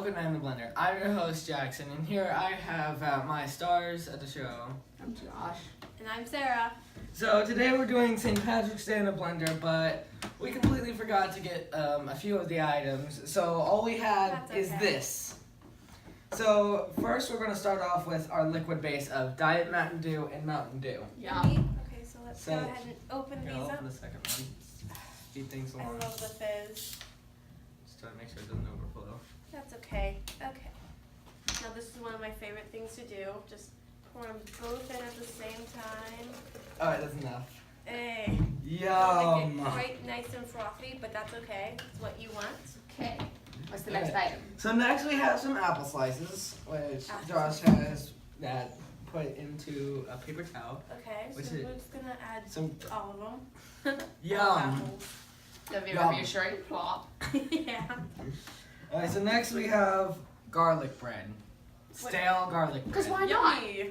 Welcome to In the Blender. I'm your host, Jackson, and here I have my stars at the show. I'm Josh. And I'm Sarah. So today we're doing St. Patrick's Day in a Blender, but we completely forgot to get a few of the items. So all we have is this. So first we're going to start off with our liquid base of Diet Mountain Dew and Mountain Dew. Yeah. Okay, so let's go ahead and open Here, these I'll up. open the second one. Speed things I along. love the fizz. Just trying to make sure it doesn't overflow. That's okay. Okay. Now this is one of my favorite things to do. Just pour them both in at the same time. Alright, that's enough. Hey. Yum! Make it quite nice and frothy, but that's okay. It's what you want. Okay. What's the next item? So next we have some apple slices, which Apple Josh has that put into a paper towel. Okay, Which so is- we're just gonna add Some all of them. yum. The very Yum. reassuring plop. Yeah. Alright, so next we have garlic bread. Stale garlic bread. Because why not? Yummy.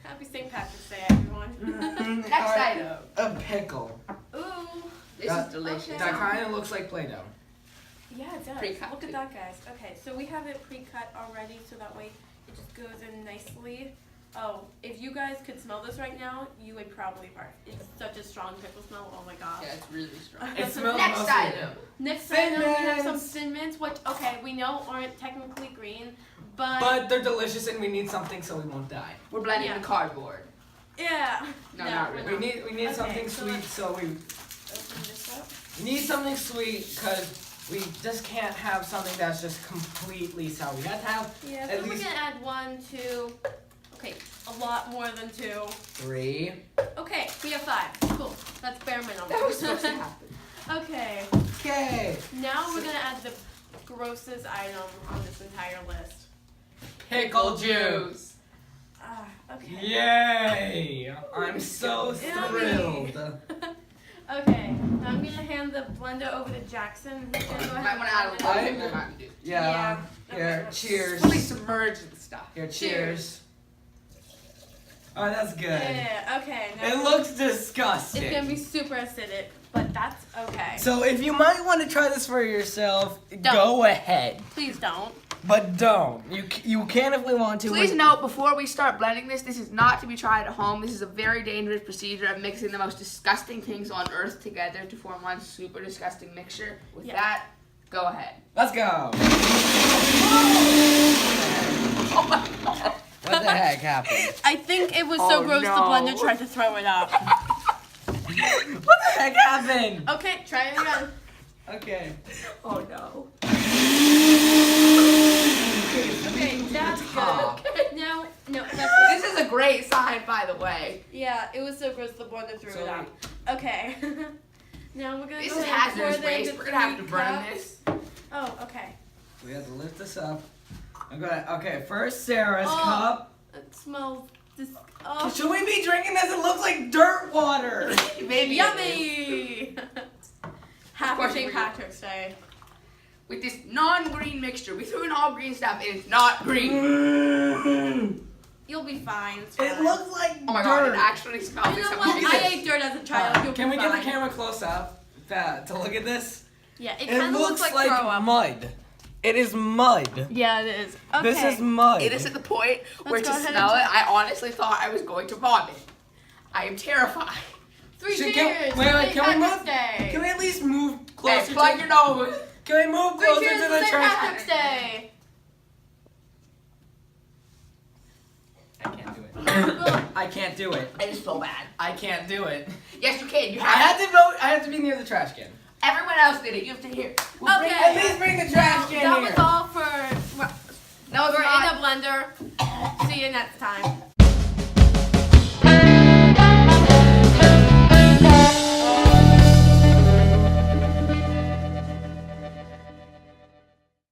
Happy St. Patrick's Day, everyone. Next Alright, item. a pickle. Ooh. This is delicious. Okay. That kind of looks like Play-Doh. Yeah, it does. Pre-cut Look too. at that, guys. Okay, so we have it pre-cut already, so that way it just goes in nicely. Oh, if you guys could smell this right now, you would probably barf. It's such a strong pickle smell. Oh my gosh. Yeah, it's really strong. It smells Next mostly- item. Next Thin item, we have some mints. Thin Mints, which, okay, we know aren't technically green, but But they're delicious and we need something so we won't die. We're blending Yeah. the cardboard. yeah. No, not we're really. We need Okay, something so sweet let's- so we Open this up. need something sweet because we just can't have something that's just completely sour. We have to have Yeah, At so we're least- gonna add 1, 2, okay, a lot more than 2. 3. Okay, we have 5. Cool. That's bare minimum. That was supposed to happen. Okay. Okay. Now we're gonna add the grossest item on this entire list. Pickle juice. Ah, okay. Yay! I'm so Yummy. thrilled. Okay, now I'm gonna hand the blender over to Jackson. He's gonna go You ahead might and want to add a blend little it. bit more Mountain Dew. Yeah. Yeah. Here, Okay. cheers. Fully submerged in the stuff. Here, cheers. Oh, that's good. Yeah, okay. Now It looks disgusting. it's gonna be super acidic, but that's okay. So if you might want to try this for yourself, Don't. go ahead. Please don't. But don't. You can if we want to. Please note, before we start blending this is not to be tried at home. This is a very dangerous procedure of mixing the most disgusting things on earth together to form one super disgusting mixture. With Yeah. that, go ahead. Let's go. Oh my god. What the heck happened? I think it was Oh, so gross no. the blender tried to throw it up. What the heck happened? Okay, try it again. Okay. Oh no. Okay, that's top. good. Now, no, that's good. This is a great sign, by the way. Yeah, it was so gross the blender threw So it out. Okay. Now we're gonna This go is ahead and pour hazardous that waste. into We're gonna have 3 to burn cups. this. Oh, okay. We have to lift this up. I'm gonna. Okay, first Sarah's Oh. cup. It smells oh, Should we be drinking this? It looks like dirt water. Maybe yummy. Happy course St. we- Patrick's Day. With this non-green mixture, we threw in all green stuff and it's not green. it You'll be fine. It's fine. looks like Oh my god, dirt. it actually smells You like know something. what? I ate dirt as a child. You'll Can be we get fine. the camera close up to look at this? Yeah, it It kind of looks looks like throw up. mud. It is mud. Yeah, it is. Okay. This is mud. It is at the point where Let's to go ahead smell and it, I honestly thought I was going to vomit. I am terrified. 3 Should- cheers. wait, St. can we Patrick's move? Day. Can we at least move Hey, closer plug to? your nose. Can we move 3 closer cheers to the St. trash? Patrick's Day. I can't do it. I can't do it. It is so bad. I can't do it. Yes, you can. You I have had to vote. I have to be near the trash can. Everyone else did it. You have to hear. Okay. At least bring the trash can That here. was all for. No, it's We're not. in a blender. See you next time.